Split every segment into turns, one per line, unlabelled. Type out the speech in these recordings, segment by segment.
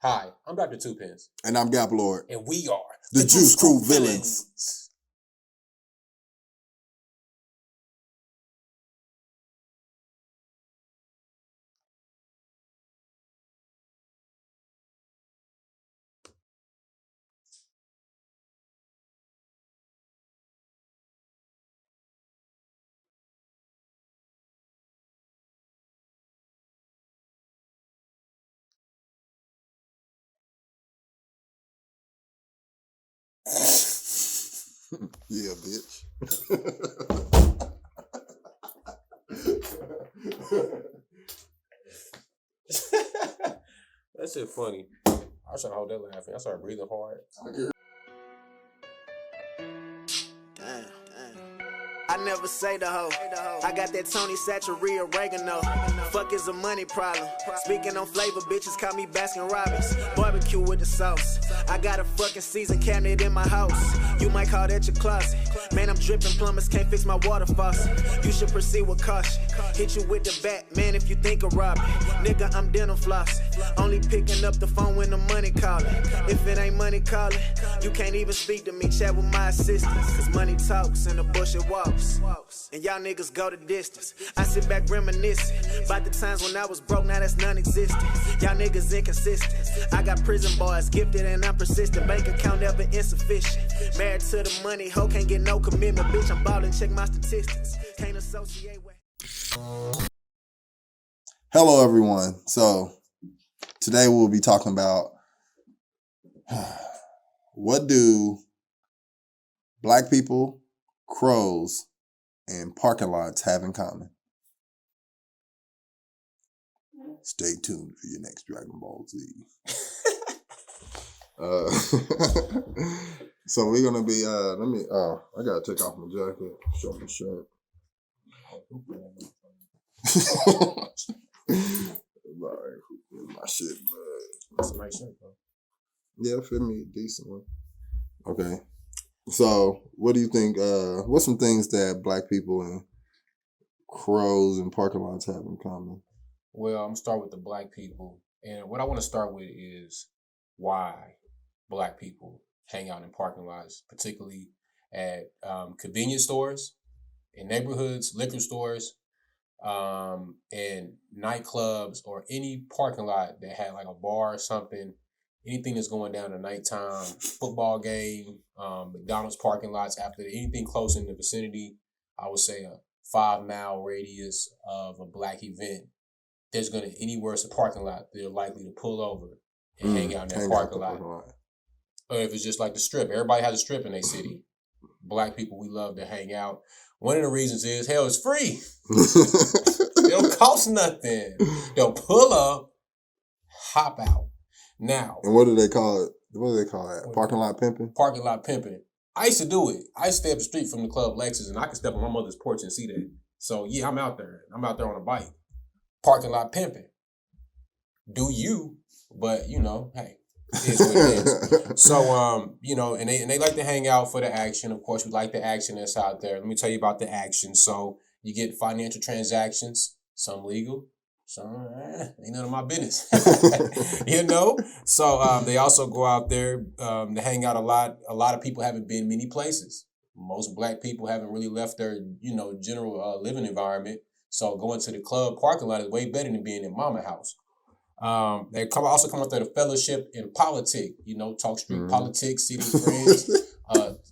Hi, I'm Dr. Tuepenz.
And I'm Gaplord.
And we are
the Juice Crew Villans. Yeah, bitch.
That shit funny. I was trying to hold that laughing. I started breathing hard.
Damn. I never say the hoe. I got that Tony Satchery oregano. Fuck is a money problem. Speaking on flavor, bitches call me Baskin Robbins. Barbecue with the sauce. I got a fucking season cabinet in my house. You might call that your closet. Man, I'm dripping, plumbers can't fix my water faucet. You should proceed with caution. Hit you with the bat, man, if you think of robbing. Nigga, I'm dental flossing. Only picking up the phone when the money calling. If it ain't money calling, you can't even speak to me. Chat with my assistants. Cause money talks and the bullshit walks. And y'all niggas go the distance. I sit back reminiscing about the times when I was broke, now that's non-existent. Y'all niggas inconsistent. I got prison boys, gifted and I'm persistent. Bank account never insufficient. Married to the money, hoe can't get no commitment. Bitch, I'm ballin', check my statistics. Can't associate with.
Hello, everyone. So today we'll be talking about what do black people, crows, and parking lots have in common. Stay tuned for your next Dragon Ball Z. So we're gonna be I gotta take off my jacket, show my shirt. My shit, but
That's a nice shirt, bro.
yeah, fit me a decent one. Okay. So, what do you think? What's some things that black people and crows and parking lots have in common?
Well, I'm gonna start with the black people. And what I want to start with is why black people hang out in parking lots, particularly at convenience stores, in neighborhoods, liquor stores, and nightclubs, or any parking lot that had like a bar or something. Anything that's going down at nighttime, football game, McDonald's parking lots, after anything close in the vicinity, I would say a 5-mile radius of a black event, there's going to, anywhere it's a parking lot, they're likely to pull over and hang out in that parking lot. Or if it's just like the strip, everybody has a strip in their city. Black people, we love to hang out. One of the reasons is, hell, it's free. It don't cost nothing. They'll pull up, hop out. Now,
and what do they call it? What do they call that? Parking lot pimping?
Parking lot pimping. I used to do it. I used to stay up the street from the Club Lexus, and I could step on my mother's porch and see that. So, yeah, I'm out there. I'm out there on a bike. Parking lot pimping. Do you, but, you know, hey, it is what it is. So, you know, and they like to hang out for the action. Of course, we like the action that's out there. Let me tell you about the action. So, you get financial transactions, some legal, some ain't none of my business. You know? So they also go out there to hang out a lot. A lot of people haven't been many places. Most black people haven't really left their, you know, general living environment. So going to the club parking lot is way better than being in mama house. They also come out there to fellowship in politics, you know, talk street politics, city friends,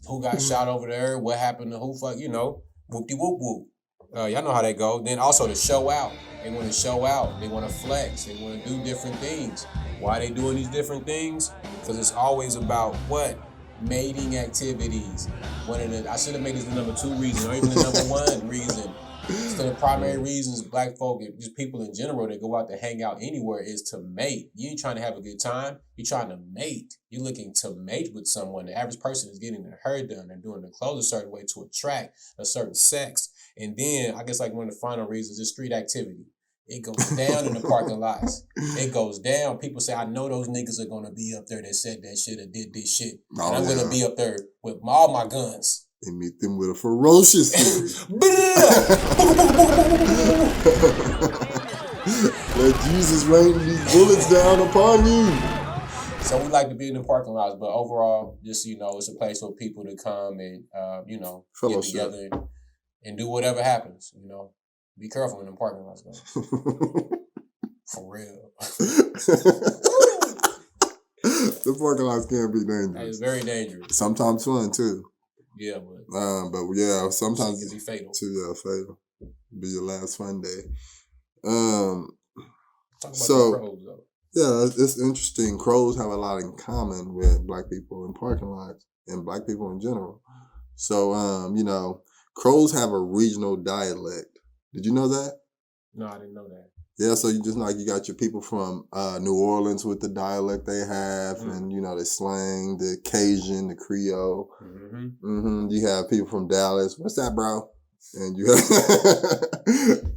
who got shot over there, what happened to who, fuck, you know, whoop-de-whoop-whoop. Y'all know how they go. Then also to show out. They want to show out. They want to flex. They want to do different things. Why are they doing these different things? Because it's always about what? Mating activities. I should have made this the number 2 reason, or even the number 1 reason. So the primary reasons black folk, just people in general that go out to hang out anywhere, is to mate. You ain't trying to have a good time. You're trying to mate. You're looking to mate with someone. The average person is getting their hair done and doing their clothes a certain way to attract a certain sex. And then I guess like one of the final reasons is street activity. It goes down in the parking lots. It goes down. People say, I know those niggas are going to be up there that said that shit or did this shit. Oh, and I'm going to be up there with all my guns.
And meet them with a ferocious Let Jesus rain these bullets down upon you.
So we like to be in the parking lots, but overall, just it's a place for people to come and get
Fellowship.
together and do whatever happens. Be careful in the parking lots, though. For real.
The parking lots can be dangerous.
It's very dangerous.
Sometimes fun too.
Yeah,
but yeah, sometimes
it can be fatal.
Fatal. Be your last fun day.
Talk about the crows, though.
Yeah, it's interesting. Crows have a lot in common with black people in parking lots and black people in general. So, crows have a regional dialect. Did you know that?
No, I didn't know that.
Yeah, so you got your people from New Orleans with the dialect they have, and the slang, the Cajun, the Creole. You have people from Dallas. What's that, bro? And you have,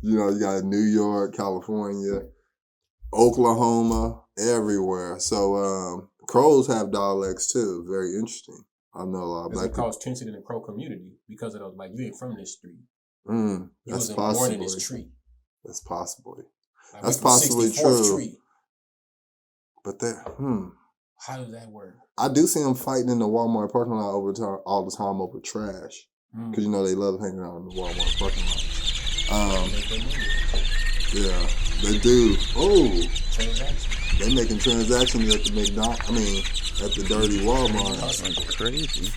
you got New York, California, Oklahoma, everywhere. So crows have dialects too. Very interesting. I know a lot of black people. It causes tension in the crow community because of those. Like, you ain't from this street. You wasn't born in this tree. That's possibly. That's possibly true. Tree. But
how does that work?
I do see them fighting in the Walmart parking lot all the time over trash. Because they love hanging out in the Walmart parking lot. Yeah, they do. Oh, they making transactions at the at the dirty Walmart.
That's crazy.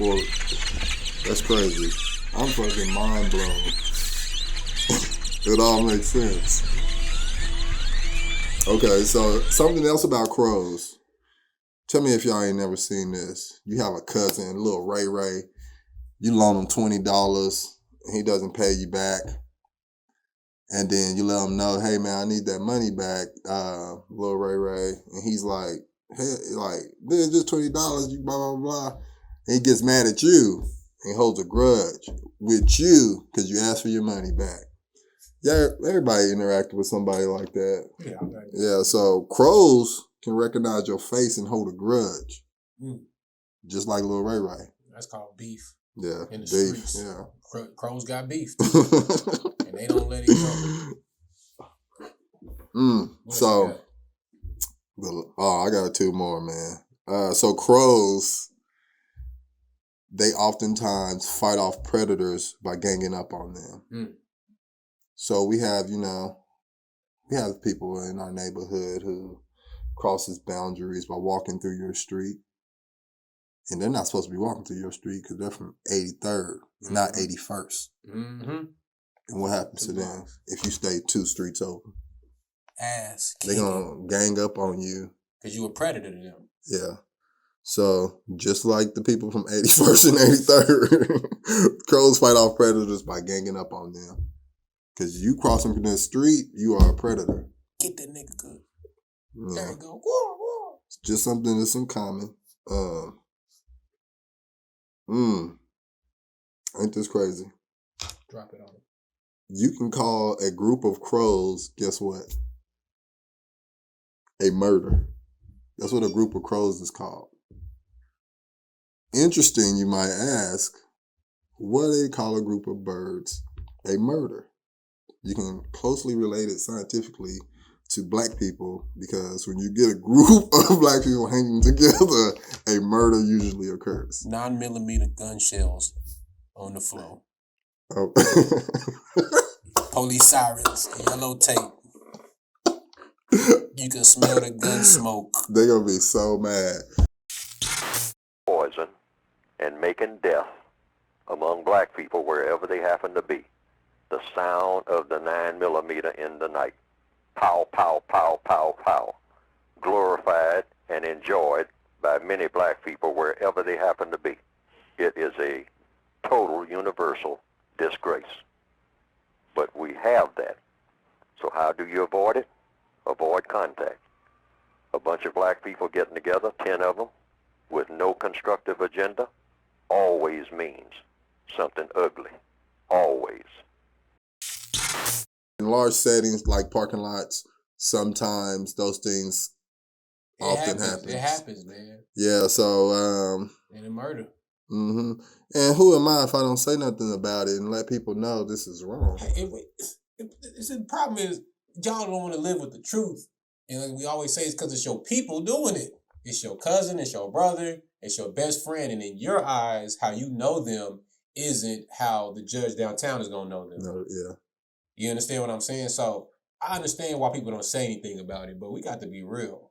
That's crazy. I'm fucking mind blown. It all makes sense. Okay, so something else about crows. Tell me if y'all ain't never seen this. You have a cousin, little Ray Ray. You loan him $20 and he doesn't pay you back. And then you let him know, hey man, I need that money back, little Ray Ray. And he's like, hey, this is just $20, you blah, blah, blah. And he gets mad at you and holds a grudge with you because you asked for your money back. Yeah, everybody interacted with somebody like that. Yeah, so crows can recognize your face and hold a grudge. Just like Lil Ray Ray.
That's called beef.
Yeah,
in the
beef.
Streets.
Yeah,
crows got beef, and they don't let it go.
So, I got two more, man. So crows, they oftentimes fight off predators by ganging up on them. So we have people in our neighborhood who crosses boundaries by walking through your street. And they're not supposed to be walking through your street because they're from 83rd, not 81st. And what happens to them if you stay 2 streets over? They're going to gang up on you.
Because you a predator to them.
Yeah. So just like the people from 81st and 83rd, crows fight off predators by ganging up on them. Because you crossing from that street, you are a predator.
Get that nigga good.
Yeah.
There you go. Whoa, whoa.
It's just something that's in common. Ain't this crazy?
Drop it on it.
You can call a group of crows, guess what? A murder. That's what a group of crows is called. Interesting, you might ask, what do they call a group of birds? A murder. You can closely relate it scientifically to black people because when you get a group of black people hanging together, a murder usually occurs.
9mm gun shells on the floor.
Oh.
Police sirens, yellow tape. You can smell the gun smoke.
They're going to be so mad.
Poison and making death among black people wherever they happen to be. The sound of the 9mm in the night. Pow, pow, pow, pow, pow. Glorified and enjoyed by many black people wherever they happen to be. It is a total universal disgrace. But we have that. So how do you avoid it? Avoid contact. A bunch of black people getting together, 10 of them, with no constructive agenda, always means something ugly. Always.
In large settings like parking lots, sometimes those things often happen.
It happens, man.
Yeah, so
and a murder.
And who am I if I don't say nothing about it and let people know this is wrong?
The problem is y'all don't want to live with the truth, and like we always say, it's because it's your people doing it. It's your cousin, it's your brother, it's your best friend, and in your eyes, how you know them isn't how the judge downtown is gonna know them.
No, yeah.
You understand what I'm saying? So I understand why people don't say anything about it, but we got to be real.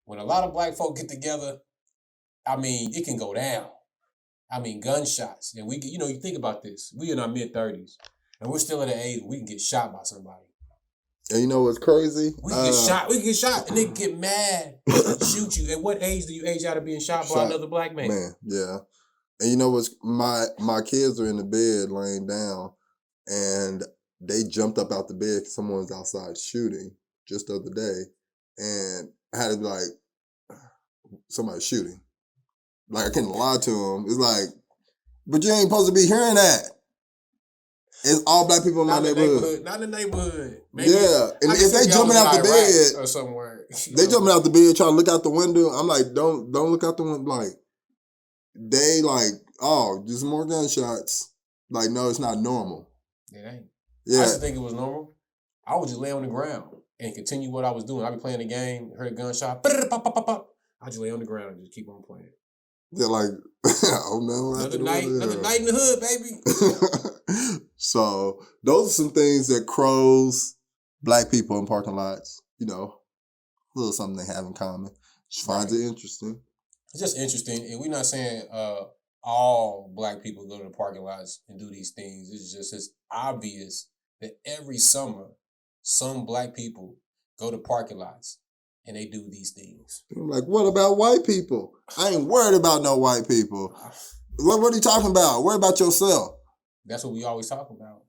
When a lot of black folk get together, I mean, it can go down. I mean, gunshots. And you think about this. We in our mid-30s, and we're still at an age where we can get shot by somebody.
And you know what's crazy?
We can get shot, and they get mad, shoot you. At what age do you age out of being shot by another black man?
Man, yeah. And you know what's, my kids are in the bed laying down, and they jumped up out the bed because someone was outside shooting just the other day, and I had to be like, somebody's shooting. Like, I couldn't lie to them. It's like, but you ain't supposed to be hearing that. It's all black people in my neighborhood.
Not in the neighborhood. Maybe,
yeah, and if they jumping out the bed
or somewhere,
they jumping out the bed trying to look out the window. I'm like, don't look out the window. Like, they like, oh, just more gunshots. Like, no, it's not normal.
It ain't.
Yeah.
I used to think it was normal. I would just lay on the ground and continue what I was doing. I'd be playing the game, heard a gunshot, I just lay on the ground and just keep on playing.
They're like, oh no.
Another night in the hood, baby.
So those are some things that crows, black people in parking lots, a little something they have in common. Just finds it interesting.
It's just interesting. And we're not saying all black people go to the parking lots and do these things. It's obvious that every summer, some black people go to parking lots and they do these things.
I'm like, what about white people? I ain't worried about no white people. What are you talking about? Worry about yourself.
That's what we always talk about.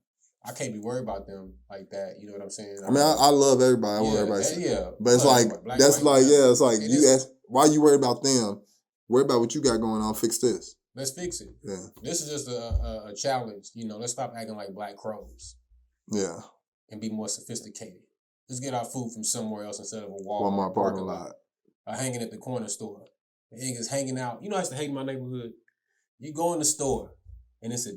I can't be worried about them like that. You know what I'm saying?
I mean, I love everybody. I want everybody.
Yeah.
But it's like, that's like, it's like, you ask, why you worry about them? Worry about what you got going on. Fix this.
Let's fix it.
Yeah.
This is just a challenge. Let's stop acting like black crows.
Yeah.
And be more sophisticated. Let's get our food from somewhere else instead of a
Walmart parking lot.
Or hanging at the corner store. The niggas hanging out. I used to hate my neighborhood. You go in the store, and it's a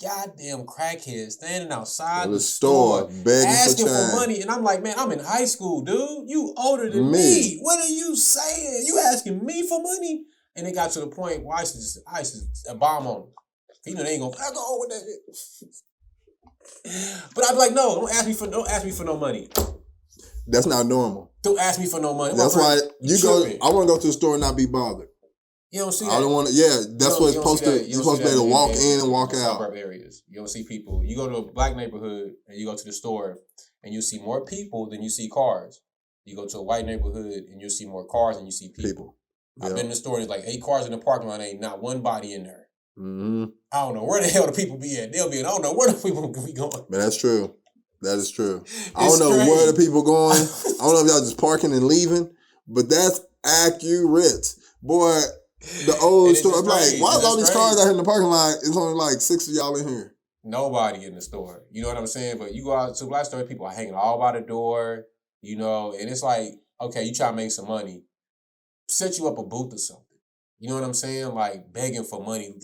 goddamn crackhead standing outside the store
begging
asking
for
money. And I'm like, man, I'm in high school, dude. You older than me. What are you saying? You asking me for money? And it got to the point where I used to bomb on him. They ain't gonna go with that shit. But I'd be like, no, don't ask me for no money.
That's not normal.
Don't ask me for no money.
That's why I want to go to the store and not be bothered.
You don't see that.
I don't want to. Yeah, that's what it's supposed to. You're supposed to be able to walk in and walk out.
Suburb areas, you don't see people. You go to a black neighborhood and you go to the store and you see more people than you see cars. You go to a white neighborhood and you see more cars than you see people. I've been in the store and it's like 8 cars in the parking lot, ain't not one body in there.
Mm-hmm.
I don't know where the hell the people be at. They'll be. I don't know where the people be going.
But that's true. That is true. I don't know where the people going. I don't know if y'all just parking and leaving, but that's accurate. Boy, the old store, I'm like, why is all these cars out here in the parking lot? It's only like 6 of y'all in here.
Nobody in the store. You know what I'm saying? But you go out to a black store, people are hanging all by the door, and it's like, okay, you try to make some money. Set you up a booth or something. You know what I'm saying? Like begging for money.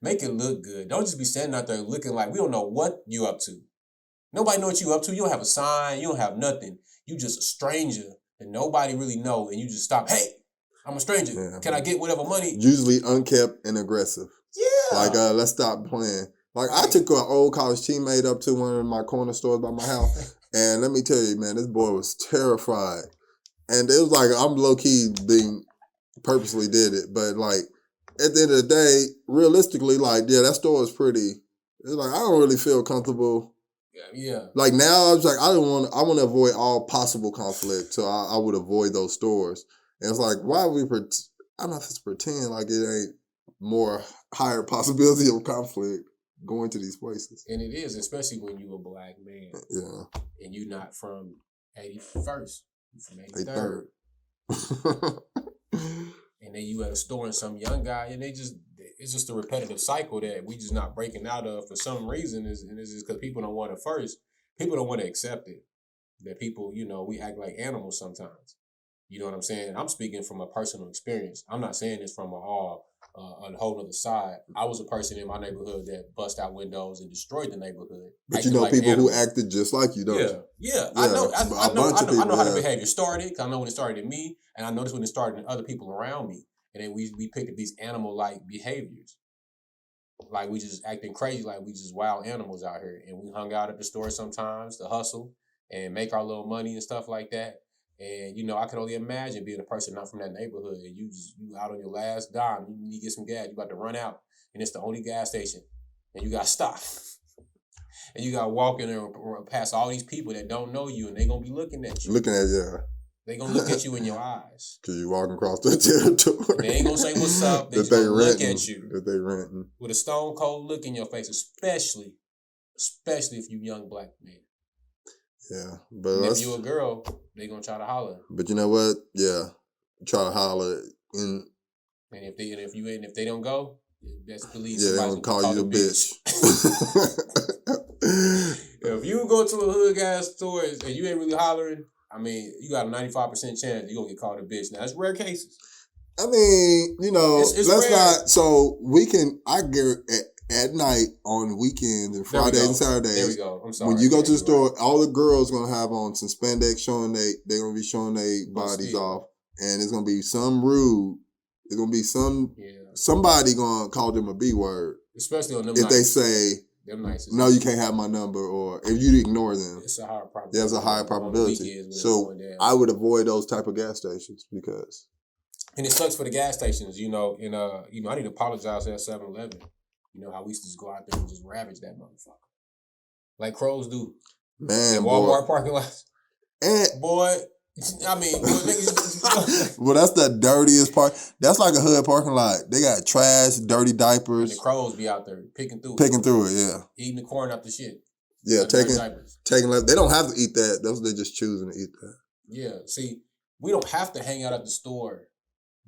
Make it look good. Don't just be standing out there looking like we don't know what you up to. Nobody know what you up to. You don't have a sign. You don't have nothing. You just a stranger and nobody really know. And you just stop. Hey, I'm a stranger. Yeah. Can I get whatever money?
Usually unkept and aggressive.
Yeah.
Like, let's stop playing. Like, I took an old college teammate up to one of my corner stores by my house. And let me tell you, man, this boy was terrified. And it was like, I'm low-key being purposely did it. But, like, at the end of the day, realistically, like, yeah, that store is pretty. It's like, I don't really feel comfortable.
Yeah.
Like now, I was like, I want to avoid all possible conflict, so I would avoid those stores. And it's like, why would we? I don't know if it's pretend like it ain't more higher possibility of conflict going to these places.
And it is, especially when you a black man.
Yeah.
And you not from 81st, you from 83rd. And then you at a store and some young guy, and it's just a repetitive cycle that we just not breaking out of for some reason. And it's just because people don't want it first. People don't want to accept it. That people, we act like animals sometimes. You know what I'm saying? I'm speaking from a personal experience. I'm not saying this from a whole other side. I was a person in my neighborhood that bust out windows and destroyed the neighborhood.
But you know
like
people who
animals.
acted just like you, don't you?
Yeah. I know. I know how the
have.
behavior started. 'Cause I know when it started in me, and I noticed when it started in other people around me. And then we picked up these animal-like behaviors. Like we just acting crazy, like we just wild animals out here. And we hung out at the store sometimes to hustle and make our little money and stuff like that. And, you know, I can only imagine being a person not from that neighborhood and you out on your last dime, you need to get some gas, you about to run out, and it's the only gas station, and you got to stop. And you got to walk in there or past all these people that don't know you, and they going to be looking at you. They going to look at you in your eyes.
Because you walking across the territory.
And they ain't going to say what's up. They just going to look at you.
That they renting.
With a stone cold look in your face, especially if you young black man.
Yeah. But
if you a girl, they going to try to holler.
But you know what? Yeah. Try to holler. And
if they don't go, best believe
they're
somebody's
going to call you a bitch.
If you go to a hood gas store and you ain't really hollering, I mean, you got a 95% chance you're going to get called a bitch. Now, it's rare cases.
I mean, you know,
it's
let's
rare.
not. So I get at night on weekends and Fridays and Saturdays.
There we go. I'm sorry.
When you go to the store, all the girls going to have on some spandex showing they're going to be showing their bodies off. And it's going to be some rude. It's going to be somebody going to call them a B word.
Especially on them
if
nights.
They say,
them nights.
No, you can't have my number, or if you ignore them.
It's a higher probability.
There's a higher probability. So I would avoid those type of gas stations because.
And it sucks for the gas stations, you know, and I need to apologize at 7-Eleven. You know how we used to just go out there and just ravage that motherfucker. Like crows do.
Man,
in Walmart parking lots.
And
boy, I mean, niggas.
Well, that's the dirtiest part. That's like a hood parking lot. They got trash, dirty diapers.
And the crows be out there picking through
it, yeah.
Eating the corn out the shit.
Yeah, taking. They don't have to eat that. They're just choosing to eat that.
Yeah, see, we don't have to hang out at the store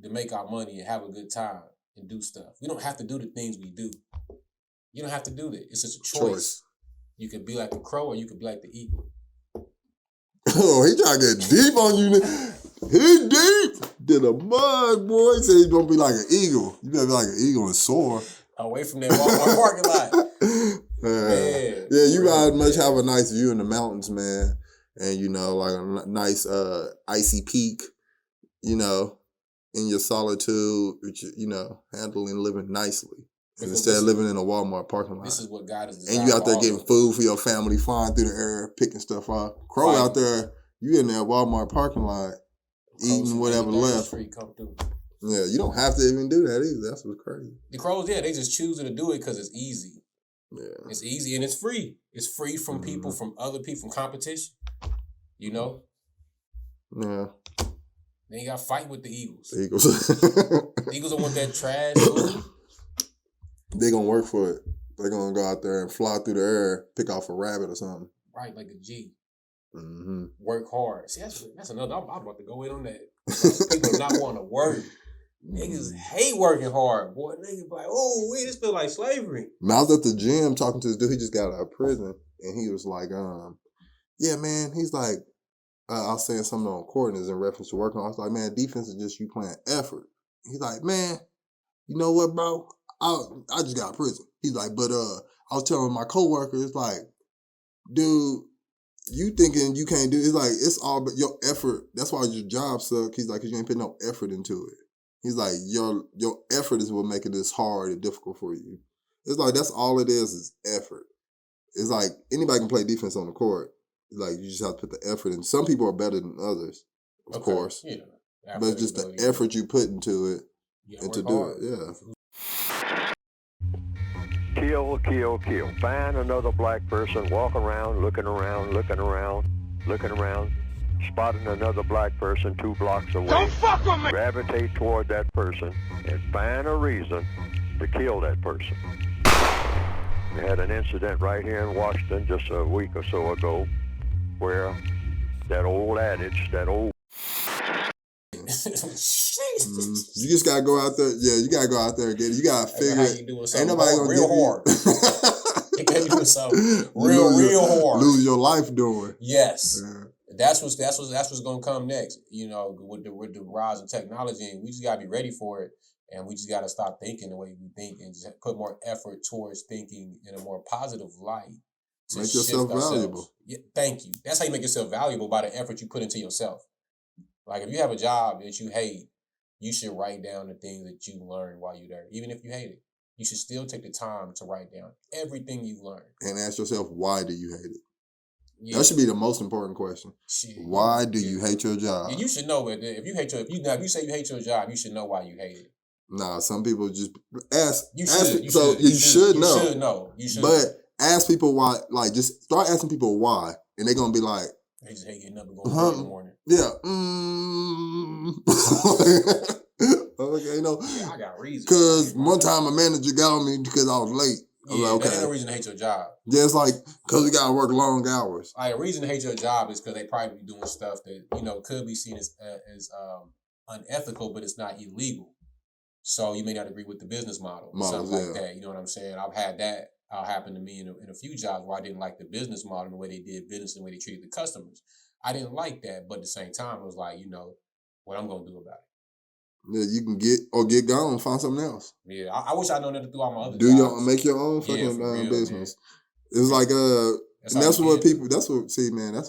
to make our money and have a good time and do stuff. We don't have to do the things we do. You don't have to do that. It's just a choice. You could be like the crow or you could be like the eagle.
Oh, he trying to get deep on you. He deep. Did a mug, boy. He said he's going to be like an eagle. You better be like an eagle and soar.
Away from that Walmart parking lot. Man.
Yeah, you gotta much have a nice view in the mountains, man. And, you know, like a nice icy peak, you know, in your solitude, you know, handling living nicely. Instead of living in a Walmart parking lot.
This is what God has designed.
And you out there getting food for your family, flying through the air, picking stuff up. Crow out there, you in that Walmart parking lot, eating whatever left. Yeah, you don't have to even do that either. That's what's crazy.
The crows, they just choosing to do it because it's easy.
Yeah.
It's easy and it's free. It's free from people, from other people, from competition. You know?
Yeah.
Then you got to fight with the Eagles.
The Eagles.
The Eagles don't want that trash food.
They gonna work for it. They're gonna go out there and fly through the air, pick off a rabbit or something.
Right, like a G.
Mm-hmm.
Work hard. See, that's another. I'm about to go in on that. People not want to work. Niggas hate working hard. Boy, niggas like, oh, this feel like slavery.
I was at the gym talking to this dude. He just got out of prison, and he was like, yeah, man. He's like, I was saying something on court and it's in reference to working. I was like, man, defense is just you playing effort. He's like, man, you know what, bro? I just got out of prison. He's like, but I was telling my coworker, it's like, dude, you thinking you can't do it. It's like, it's all but your effort. That's why your job sucks. He's like, because you ain't put no effort into it. He's like, your effort is what making this hard and difficult for you. It's like, that's all it is effort. It's like, anybody can play defense on the court. It's like, you just have to put the effort in. Some people are better than others, of course. Yeah. But it's just the effort you put into it and to do it. Yeah.
Kill, kill, kill. Find another black person, walk around, looking around, spotting another black person 2 blocks away.
Don't fuck with me!
Gravitate toward that person and find a reason to kill that person. We had an incident right here in Washington just a week or so ago where that old adage,
You just gotta go out there. Yeah, you gotta go out there and get it. You gotta figure it.
Ain't nobody gonna real hard. You gotta do something real hard.
Lose your life doing.
Yes, that's what's gonna come next. You know, with the rise of technology, and we just gotta be ready for it. And we just got to stop thinking the way we think and just put more effort towards thinking in a more positive light.
Make yourself valuable.
Yeah, thank you. That's how you make yourself valuable, by the effort you put into yourself. Like if you have a job that you hate, you should write down the things that you learned while you're there. Even if you hate it, you should still take the time to write down everything you've learned.
And ask yourself, why do you hate it?
Yeah.
That should be the most important question.
Shit.
Why do you hate your job?
Yeah, you should know it. If you say you hate your job, you should know why you hate it.
Nah, some people just ask.
You
should know.
You should.
But ask people why. Like, just start asking people why, and they're gonna be like,
they just hate getting up and going to work in the morning.
Yeah. Okay,
Yeah, I got reasons.
Because one time a manager got on me because I was late. I was like, okay.
That ain't no reason to hate your job.
Yeah, it's like, because we got to work long hours.
Like, a reason to hate your job is because they probably be doing stuff that, could be seen as unethical, but it's not illegal. So you may not agree with the business model or something like that. You know what I'm saying? I've had that happen to me in a few jobs where I didn't like the business model and the way they did business and the way they treated the customers. I didn't like that, but at the same time, it was like, what I'm going to do about it.
Yeah, you can get gone, find something else.
Yeah, I wish I'd known that through all my other jobs.
Make your own fucking business. Man. It's like that's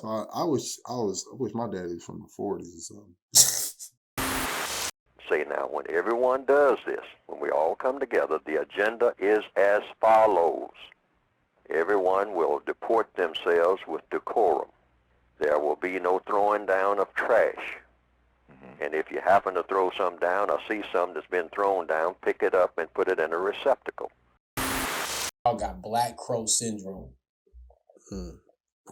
why I wish my daddy was from the 40s or something.
See now, when everyone does this, when we all come together, the agenda is as follows. Everyone will deport themselves with decorum. There will be no throwing down of trash. And if you happen to throw some down or see some that's been thrown down, pick it up and put it in a receptacle.
I got Black Crow syndrome.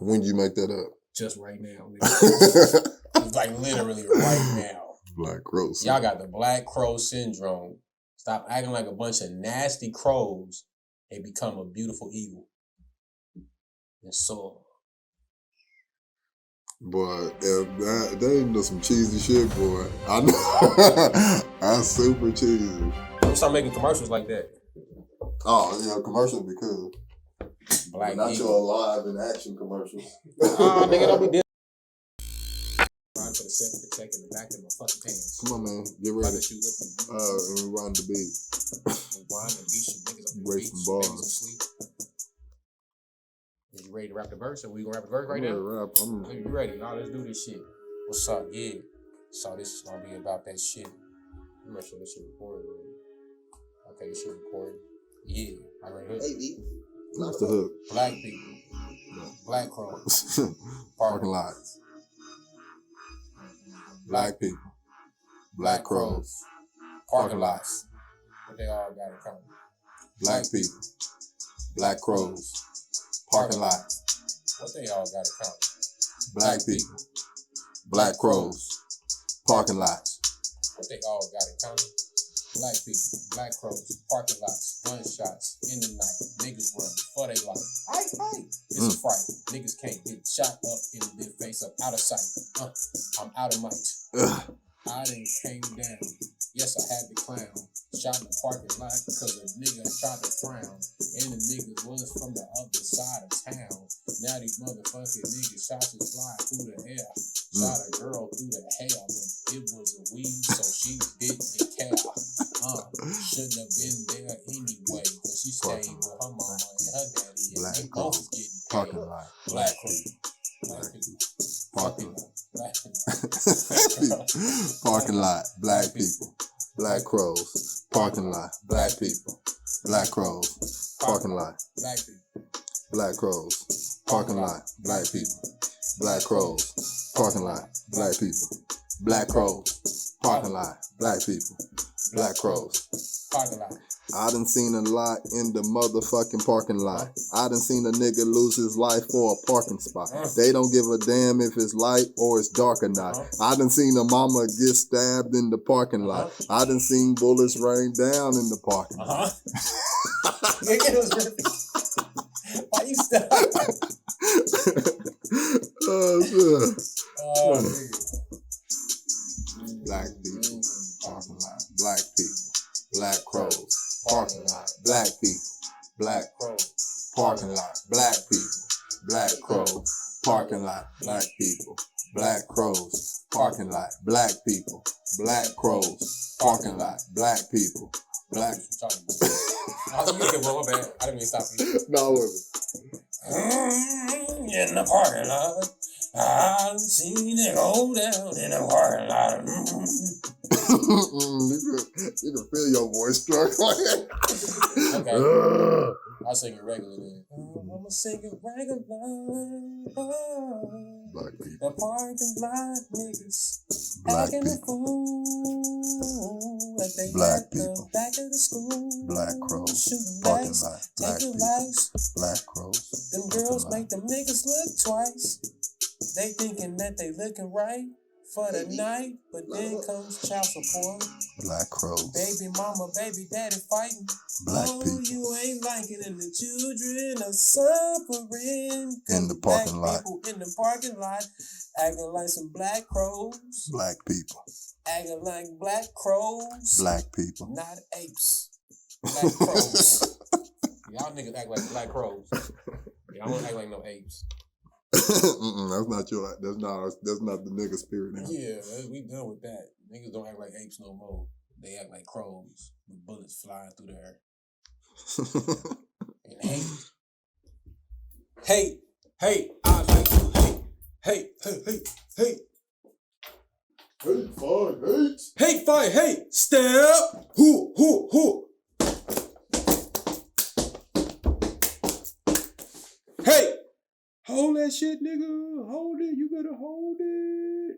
When did you make that up?
Just right now. It's like literally right now.
Black Crow syndrome.
Y'all got the Black Crow syndrome. Stop acting like a bunch of nasty crows and become a beautiful eagle. And so...
Boy, if they know some cheesy shit, boy. I know. That's super cheesy.
Start making commercials like that.
Oh, yeah, commercials be cool.
Black
not
eagle.
your live and action commercials.
Nigga, don't be dead. Trying for the second to check in the back of my fucking pants.
Come on, man. Get ready.
And
we run the beat.
Run the beat. Some niggas on the
Wait
beach.
some bars.
You ready to rap the verse? Or we gonna rap the verse right now? You ready? Nah, let's do this shit. What's up? Yeah. So this is gonna be about that shit. I'm not sure this shit recorded. Right? Okay, this shit recorded. Yeah. I ready hook.
Hey, that's the hook.
Black people. Black crows.
Parking lots. Black people. Black crows.
Parking lots. But they all got in common.
Black people. Black crows. Parking lot.
What they all got in common?
Black people. Black crows. Parking lots.
What they all got in common? Black people. Black crows. Parking lots. Gunshots. In the night. Niggas run for they life. Aye. It's a fright. Niggas can't get shot up in their face up out of sight. I'm out of might. I done came down. Yes, I had to clown. Shot in the parking lot because a nigga tried to frown. And the niggas was from the other side of town. Now these motherfucking niggas shot to slide through the air. Shot a girl through the hair, but it was a weed, so she didn't care. Shouldn't have been there anyway, but she stayed with her mama and her daddy. And
Black
they both was getting paid.
Parking lot.
Black people. Black people.
Parking lot.
Black people.
Parking lot. Black people. Black crows. Parking lot. Black people. Black crows. Parking lot.
Black people.
Black crows. Parking lot. Black people. Black crows. Parking lot. Black people. Black crows. Parking lot. Black people. Black crows.
Parking lot.
I done seen a lot in the motherfucking parking lot. I done seen a nigga lose his life for a parking spot. They don't give a damn if it's light or it's dark or not. I done seen a mama get stabbed in the parking lot. I done seen bullets rain down in the parking lot.
Why you stop?
Oh, shit.
Oh, nigga.
Black people, parking lot. Black people, black crows, parking lot. Black people, black crows, parking lot. Black people, black crows, parking lot. Black people, black crows, parking lot, black people, black crows, parking lot, black people, black.
I was looking for my bad. I didn't mean to stop you.
No, it wasn't.
In the parking lot, I've seen it go down in the parking lot.
You can feel your voice struggling.
Okay. I'll sing it regular then. I'ma sing it regular.
Black people.
The parking lot niggas
Black
acting a
people.
fool. Like they
Black
at the
people.
back of the school.
Black crows.
Shooting
Parking
lights,
lot. Black
taking
people.
lights.
Black crows.
Them
parking
girls
lot.
make them niggas look twice. They thinking that they looking right for the night, but then comes child support.
Black crows.
Baby mama, baby daddy fighting.
Black
Oh,
people.
you ain't liking it, and the children are suffering.
In the parking
Black
lot.
people in the parking lot, acting like some black crows.
Black people.
Acting like black crows.
Black people.
Not apes. Black crows. Y'all niggas act like black crows. Y'all don't act like no apes.
That's not the nigga spirit now.
Yeah, we done with that. Niggas don't act like apes no more. They act like crows with bullets flying through the air. And hate, I like to hate. Hate, fight, hate, step, who. Hey, hold that shit, nigga. Hold it. You better hold it.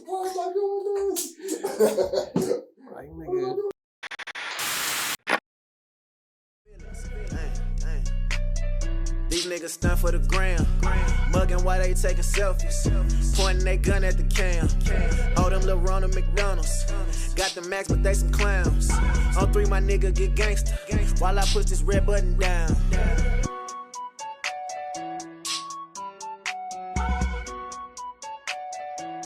Why am I doing this?
Like, nigga.
These niggas stunt for the gram. Mugging while they taking selfies. Pointing they gun at the cam. All them little Ronald McDonald's. Got the max, but they some clowns. On 3, my nigga get gangster. While I push this red button down.